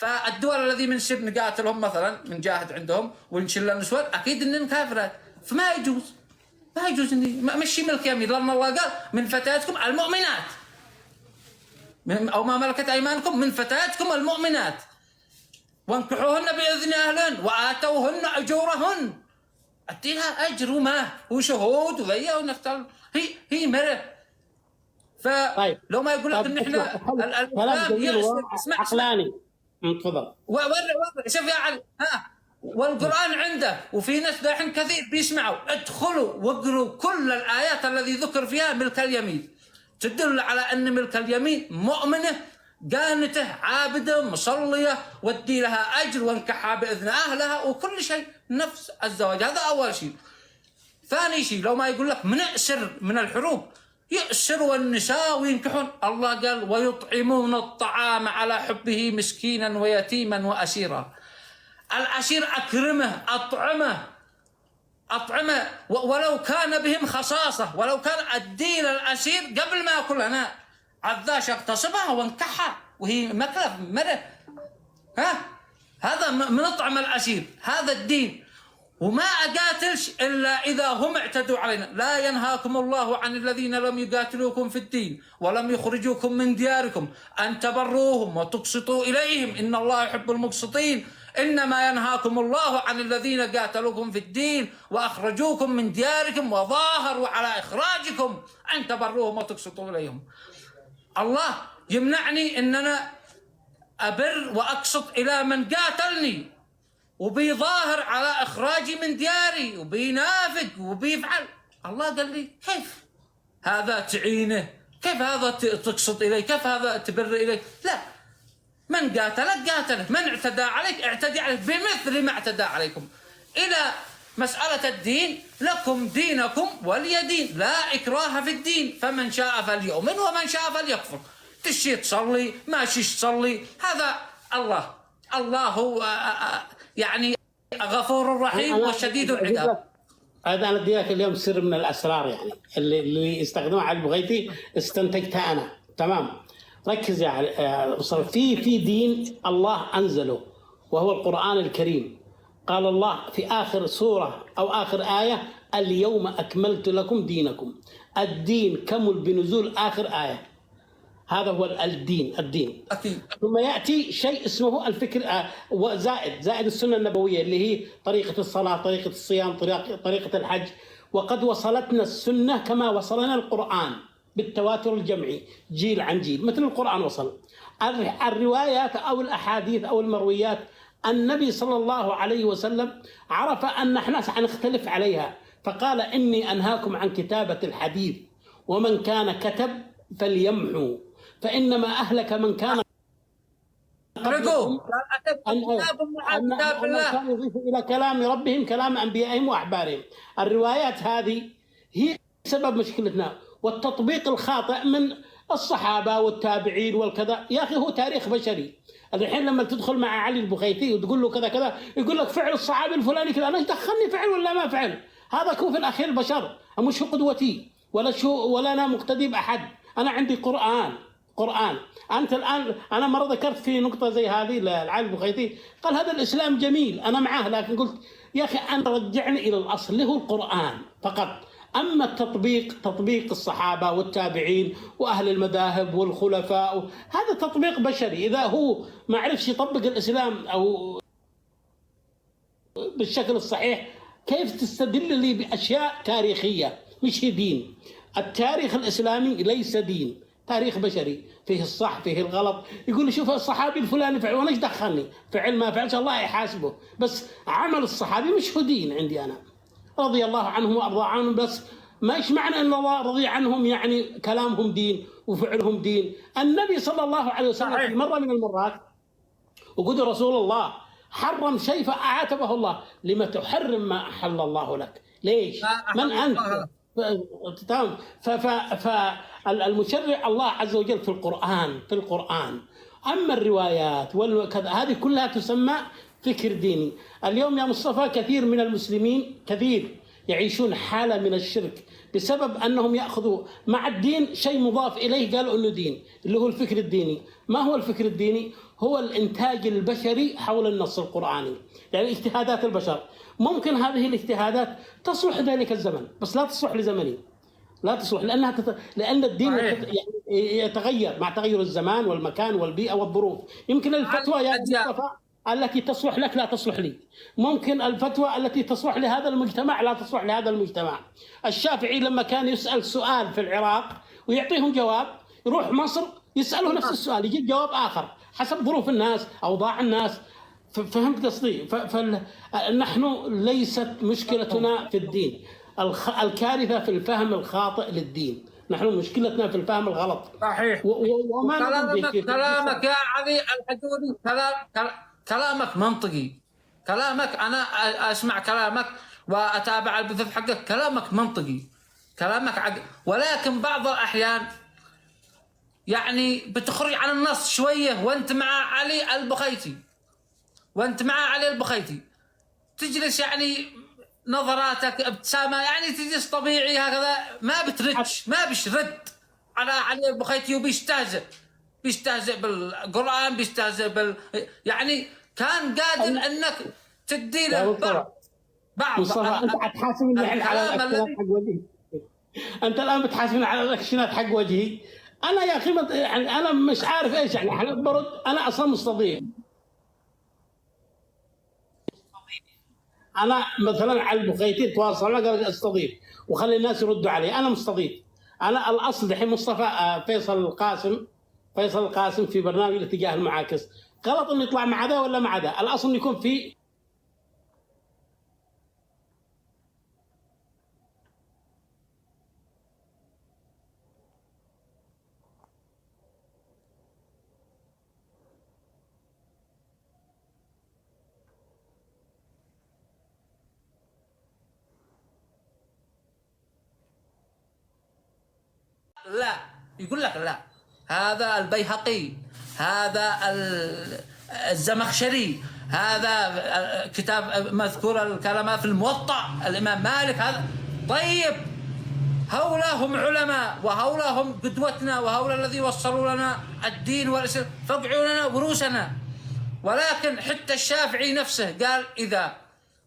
فالدول الذي بنصير نقاتلهم مثلا نجاهد عندهم ونشيل النسوان اكيد انهم كافرات، فما يجوز، ما يجوز اني مشي ملك يمين، لان الله قال من فتياتكم المؤمنات او ما ملكت ايمانكم من فتياتكم المؤمنات وانكحوهن باذن اهلهن واتوهن اجورهن، اديها اجر وما وشهود وذي ونقتل، هي مره. فلو ما يقول لك ان احنا الاسلام اسمع عقلاني. تفضل. شوف يا علي، والقران عنده، وفي ناس دحين كثير بيسمعوا، ادخلوا واقروا كل الايات الذي ذكر فيها ملك اليمين، تدل على ان ملك اليمين مؤمنه قانته عابده مصليه، ودي لها اجر وانكحها باذن اهلها وكل شيء نفس الزواج. هذا اول شيء. ثاني شيء لو ما يقول لك منأسر من الحروب يأسروا النساء وينكحون، الله قال ويطعمون الطعام على حبه مسكينا ويتيما وأسيرا. الأسير أكرمه أطعمه ولو كان بهم خصاصة، ولو كان الدين الأسير قبل ما يأكل أنا عذاش اغتصبها وانكحها وهي مكلف مرة، هذا من طعم الأسير، هذا الدين. وما أقاتلش إلا إذا هم اعتدوا علينا. لا ينهاكم الله عن الذين لم يقاتلوكم في الدين ولم يخرجوكم من دياركم أن تبروهم وتقسطوا إليهم إن الله يحب المقسطين. إنما ينهاكم الله عن الذين قاتلوكم في الدين وأخرجوكم من دياركم وظاهروا على إخراجكم أن تبروهم وتقسطوا إليهم. الله يمنعني إن أنا أبر وأقسط إلى من قاتلني وبيظاهر على إخراجي من دياري وبينافق وبيفعل. الله قال لي كيف هذا تعينه؟ كيف هذا تقسط إليه؟ كيف هذا تبر إليه؟ لا، من قاتلك قاتلك، من اعتدى عليك اعتدي عليك بمثل ما اعتدى عليكم. إلى مسألة الدين لكم دينكم ولي دين، لا إكراه في الدين، فمن شاء فليؤمن ومن شاء فليكفر. تشي تصلي ماشي تصلي، هذا الله هو يعني غفور رحيم وشديد العقاب. هذا أنا أديك اليوم سر من الأسرار، يعني اللي يستخدمه علي البغيثي استنتجتها أنا. تمام، ركز يا في دين الله أنزله وهو القرآن الكريم. قال الله في آخر سورة أو آخر آية اليوم أكملت لكم دينكم. الدين كمل بنزول آخر آية، هذا هو الدين أكيد. ثم يأتي شيء اسمه الفكر زائد السنة النبوية اللي هي طريقة الصلاة، طريقة الصيام، طريقة الحج. وقد وصلتنا السنة كما وصلنا القرآن بالتواتر الجمعي جيل عن جيل، مثل القرآن وصل. الروايات أو الأحاديث أو المرويات النبي صلى الله عليه وسلم عرف أن احنا سنختلف عليها، فقال إني أنهاكم عن كتابة الحديث ومن كان كتب فليمحو فإنما أهلك من كان قبلكم أن كان يضيف إلى كلام ربهم كلام أنبيائهم وأحبارهم. الروايات هذه هي سبب مشكلتنا، والتطبيق الخاطئ من الصحابة والتابعين والكذا. يا أخي هو تاريخ بشري. الحين لما تدخل مع علي البغيثي وتقول له كذا كذا يقول لك فعل الصحابي الفلاني كذا، أنا ايش دخلني فعل ولا ما فعل؟ هذا هو في الأخير البشر، مش هو قدوتي ولا أنا مقتدي بأحد. أنا عندي قرآن. أنت الآن أنا مرة ذكرت في نقطة زي هذه لعلي البغيثي، قال هذا الإسلام جميل، أنا معاه، لكن قلت يا أخي أنت رجعني إلى الأصل اللي هو القرآن فقط. أما تطبيق الصحابة والتابعين وأهل المذاهب والخلفاء هذا تطبيق بشري. إذا هو ما عرفش يطبق الإسلام أو بالشكل الصحيح كيف تستدل لي بأشياء تاريخية مش هي دين؟ التاريخ الإسلامي ليس دين، تاريخ بشري فيه الصح فيه الغلط. يقول لي شوف الصحابي الفلاني فعل وانا ايش دخلني؟ فعل ما فعلش الله يحاسبه، بس عمل الصحابي مش هو دين عندي انا. رضي الله عنهم وارضى عنهم، بس ما ايش معنى ان الله رضي عنهم يعني كلامهم دين وفعلهم دين؟ النبي صلى الله عليه وسلم في مره من المرات وقد رسول الله حرم شيء فأعاتبه الله لما تحرم ما أحل الله لك؟ ليش؟ من أنت؟ تمام. فالمشرع الله عز وجل في القرآن. أما الروايات والكذا هذه كلها تسمى فكر ديني. اليوم يا مصطفى كثير من المسلمين يعيشون حالة من الشرك بسبب أنهم يأخذوا مع الدين شيء مضاف إليه، قالوا أنه دين، اللي هو الفكر الديني. ما هو الفكر الديني؟ هو الإنتاج البشري حول النص القرآني، يعني اجتهادات البشر. ممكن هذه الاجتهادات تصلح ذلك الزمن، بس لا تصلح لزمني، لا تصلح لأن الدين يتغير مع تغير الزمان والمكان والبيئة والظروف. يمكن الفتوى يا مصطفى التي تصلح لك لا تصلح لي، ممكن الفتوى التي تصلح لهذا المجتمع لا تصلح لهذا المجتمع. الشافعي لما كان يسأل سؤال في العراق ويعطيهم جواب، يروح مصر يسأله نفس السؤال يجيب جواب آخر حسب ظروف الناس، أوضاع الناس. فهمت قصدي؟ فنحن ليست مشكلتنا في الدين، الكارثة في الفهم الخاطئ للدين. نحن مشكلتنا في الفهم الغلط. صحيح. وما كلامك يا علي الحجوري كلامك منطقي. كلامك أنا أسمع كلامك وأتابع البثوث حقك، كلامك منطقي، كلامك عقل، ولكن بعض الأحيان يعني بتخرج عن النص شوية. وأنت مع علي البخيتي تجلس يعني نظراتك ابتسامة، يعني تجلس طبيعي هكذا، ما بتردش، ما بيشرد على علي البخيتي، بيستهزئ بالقرآن، بيستهزئ يعني كان قادر انك تدي له بعض مصطفى. انت حتحاسبني على الاكشنات حق وجهي، انت الان بتحاسبني على الاكشنات حق وجهي. انا يا اخي يعني انا مش عارف ايش يعني برد. انا اصلا مستضيف، انا مثلا على البخيتي تواصل معه قال استضيف وخلي الناس يردوا علي. انا مستضيف، انا الاصل دحين مصطفى فيصل القاسم في برنامج الاتجاه المعاكس، غلط انه يطلع مع ذا ولا مع ذا، الاصل انه يكون في لا. يقول لك لا، هذا البيهقي، هذا الزمخشري، هذا كتاب مذكور الكلمات في الموطأ الإمام مالك، هذا طيب. هؤلاء هم علماء، وهؤلاء هم قدوتنا، وهؤلاء الذي وصلوا لنا الدين والإسلام، فاقعوا لنا ورؤوسنا. ولكن حتى الشافعي نفسه قال إذا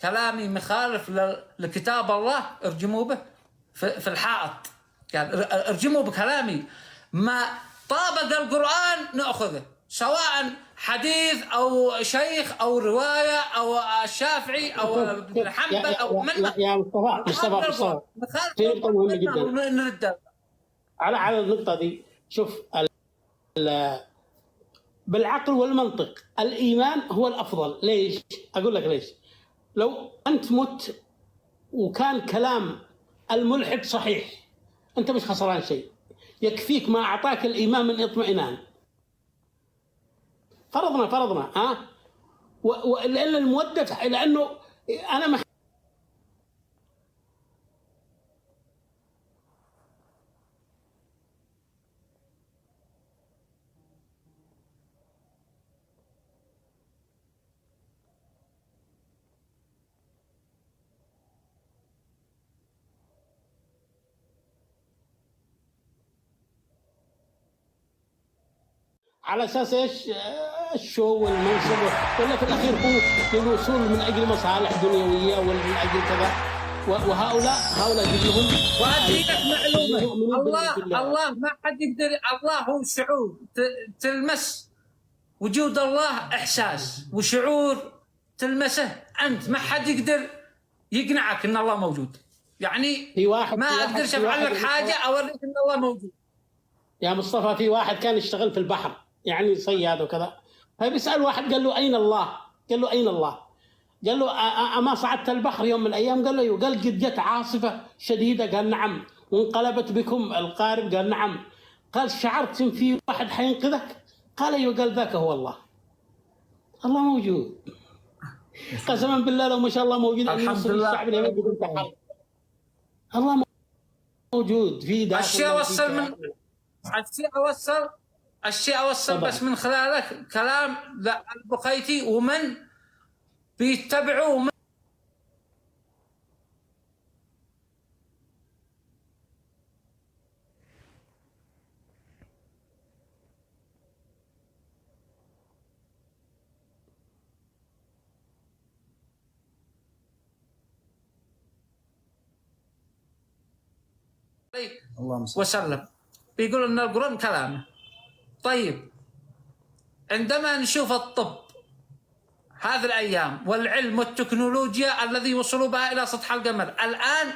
كلامي مخالف لكتاب الله ارجموا به في الحائط، قال ارجموا بكلامي، ما طابق القرآن نأخذه، سواء حديث أو شيخ أو رواية أو الشافعي أو حنبل أو من يا مصطفى في نقطة مهمة جدا نرد على النقطة دي. شوف بالعقل والمنطق الإيمان هو الأفضل. ليش؟ أقول لك ليش. لو أنت مت وكان كلام الملحد صحيح أنت مش خسران شيء، يكفيك ما أعطاك الإيمان من اطمئنان. فرضنا لأن المودة، لأنه أنا على اساس ايش؟ الشو والمنصب، ولا في الاخير هو للوصول من اجل مصالح دنيويه ولا من اجل كذا. وهؤلاء كلهم. واديك معلومه، الله ما حد يقدر، الله هو شعور، تلمس وجود الله احساس وشعور تلمسه انت، ما حد يقدر يقنعك ان الله موجود. يعني في واحد ما اقدرش افعل لك حاجه اوريك ان الله موجود. يا مصطفى في واحد كان يشتغل في البحر يعني صياد وكذا، فبيسأل واحد قال له أين الله؟ قال له أين الله؟ قال له أما صعدت البحر يوم من الأيام؟ قال له أيوه. قال قد جت عاصفة شديدة؟ قال نعم. وانقلبت بكم القارب؟ قال نعم. قال شعرت إن في واحد حينقذك؟ قال أيوه. قال ذاك هو الله. الله موجود قسما بالله، لو ما شاء الله موجود الحمد لله. الشعب الله موجود في داخل. الشيء أوصل بس من خلالك كلام البخيتي ومن بيتبعوا اللهم وسلم بيقول ان القرآن كلامه. طيب عندما نشوف الطب هذه الايام والعلم والتكنولوجيا الذي وصلوا بها الى سطح القمر، الان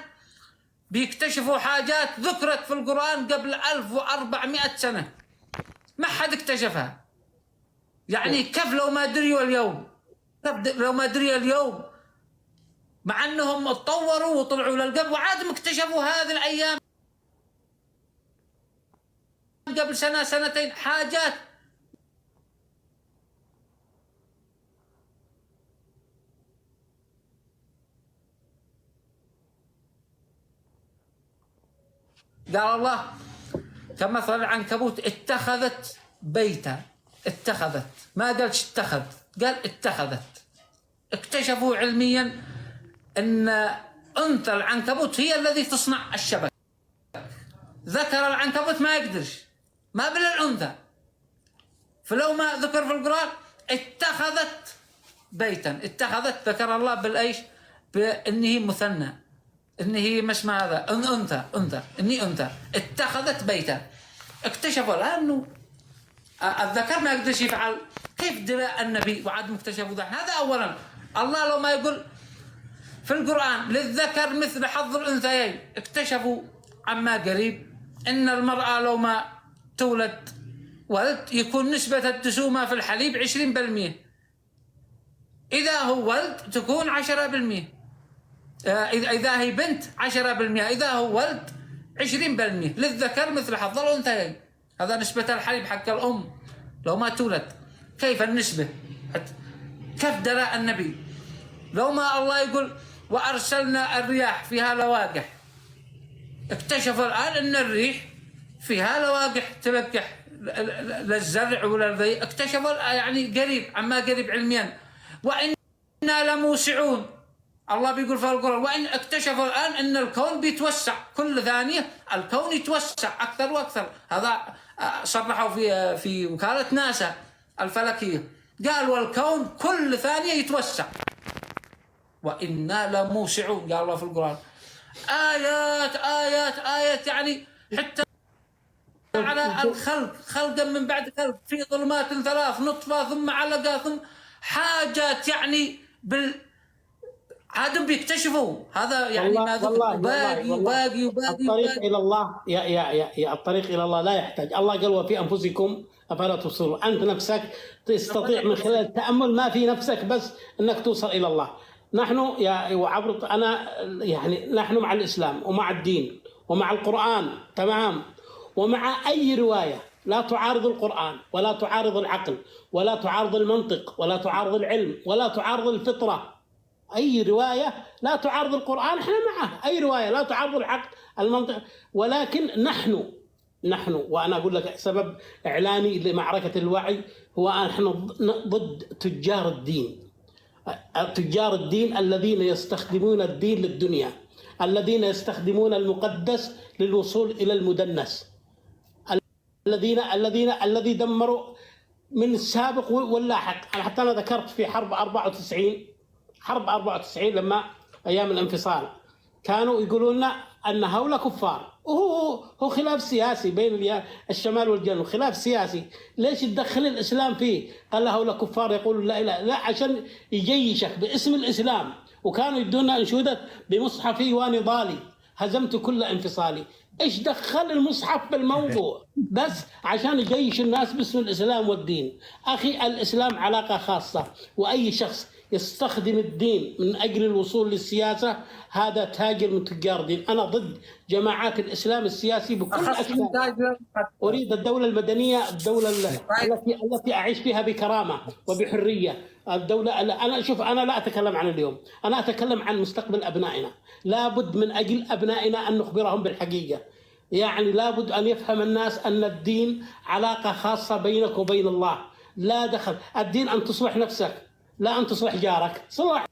بيكتشفوا حاجات ذكرت في القرآن قبل 1400 سنة ما حد اكتشفها. يعني كيف لو ما دريوا اليوم، لو ما دري اليوم، مع انهم اتطوروا وطلعوا للقمر وعادهم اكتشفوا هذه الايام قبل سنة سنتين حاجات. قال الله كمثل العنكبوت اتخذت بيتا، اتخذت، ما قالش اتخذ، قال اتخذت. اكتشفوا علميا ان انثى العنكبوت هي الذي تصنع الشبك، ذكر العنكبوت ما يقدرش، ما بلا الانثى. فلو ما ذكر في القرآن اتخذت بيتا، اتخذت ذكر الله بالايش؟ بانه مثنى، انه مش ما هذا انثى اني انثى، اتخذت بيتا. اكتشفوا الان انه الذكر ما يقدرش يفعل، كيف درى النبي وعاد مكتشفوا ذلك؟ هذا اولا. الله لو ما يقول في القرآن للذكر مثل حظ الانثيين، اكتشفوا عما قريب ان المرأة لو ما تولد ولد يكون نسبة الدسومة في الحليب 20%، اذا هو ولد تكون 10%، اذا هي بنت 10%، اذا هو ولد 20%. للذكر مثل حظ الانثيين، هذا نسبة الحليب حق الام لو ما تولد. كيف النسبة؟ كيف درى النبي؟ لو ما الله يقول وارسلنا الرياح فيها لواقح، اكتشفوا الان ان الريح فيها لواقح تلقح للزرع ولا ذي، اكتشفوا يعني قريب عما قريب علميا. وإنا لموسعون، الله بيقول في القرآن وإن اكتشفوا الآن أن الكون بيتوسع، كل ثانية الكون يتوسع أكثر وأكثر. هذا صرحوا في وكالة ناسا الفلكية، قال والكون كل ثانية يتوسع. وإنا لموسعون قال الله في القرآن. آيات آيات آيات، يعني حتى على الخلق، خلقا من بعد خلق، في ظلمات ثلاث، نطفة ثم علقة ثم حاجات، يعني عادوا بيكتشفوا هذا، يعني ما باقي الطريق الى الله يا الطريق الى الله لا يحتاج. الله قال وفي انفسكم افلا تبصرون. انت نفسك تستطيع من خلال التامل ما في نفسك بس انك توصل الى الله. نحن وعبر انا يعني نحن مع الاسلام ومع الدين ومع القرآن تمام، ومع اي روايه لا تعارض القرآن ولا تعارض العقل ولا تعارض المنطق ولا تعارض العلم ولا تعارض الفطرة. أي رواية لا تعارض القرآن احنا معه، أي رواية لا تعارض العقل المنطق. ولكن نحن وأنا أقول لك سبب إعلاني لمعركة الوعي هو نحن ضد تجار الدين. تجار الدين الذين يستخدمون الدين للدنيا، الذين يستخدمون المقدس للوصول إلى المدنس، الذي دمروا من السابق واللاحق. حتى أنا ذكرت في حرب 94 لما أيام الانفصال كانوا يقولون أن هؤلاء كفار، وهو خلاف سياسي بين الشمال والجنوب، خلاف سياسي. ليش تدخل الإسلام فيه؟ قال هؤلاء كفار يقولون لا إله، لا عشان يجيشك باسم الإسلام. وكانوا يدونا أنشودة بمصحفي ونضالي هزمت كل انفصالي. ايش دخل المصحف بالموضوع؟ بس عشان يجيش الناس باسم الاسلام والدين. اخي الاسلام علاقه خاصه، واي شخص يستخدم الدين من اجل الوصول للسياسه هذا تاجر من تجار الدين. انا ضد جماعات الاسلام السياسي بكل اشكالها. اريد الدوله المدنيه، الدوله التي اعيش فيها بكرامه وبحريه. الدولة أنا لا أتكلم عن اليوم، أنا أتكلم عن مستقبل أبنائنا. لابد من أجل أبنائنا أن نخبرهم بالحقيقة. يعني لابد أن يفهم الناس أن الدين علاقة خاصة بينك وبين الله، لا دخل الدين أن تصلح نفسك لا أن تصلح جارك. صلح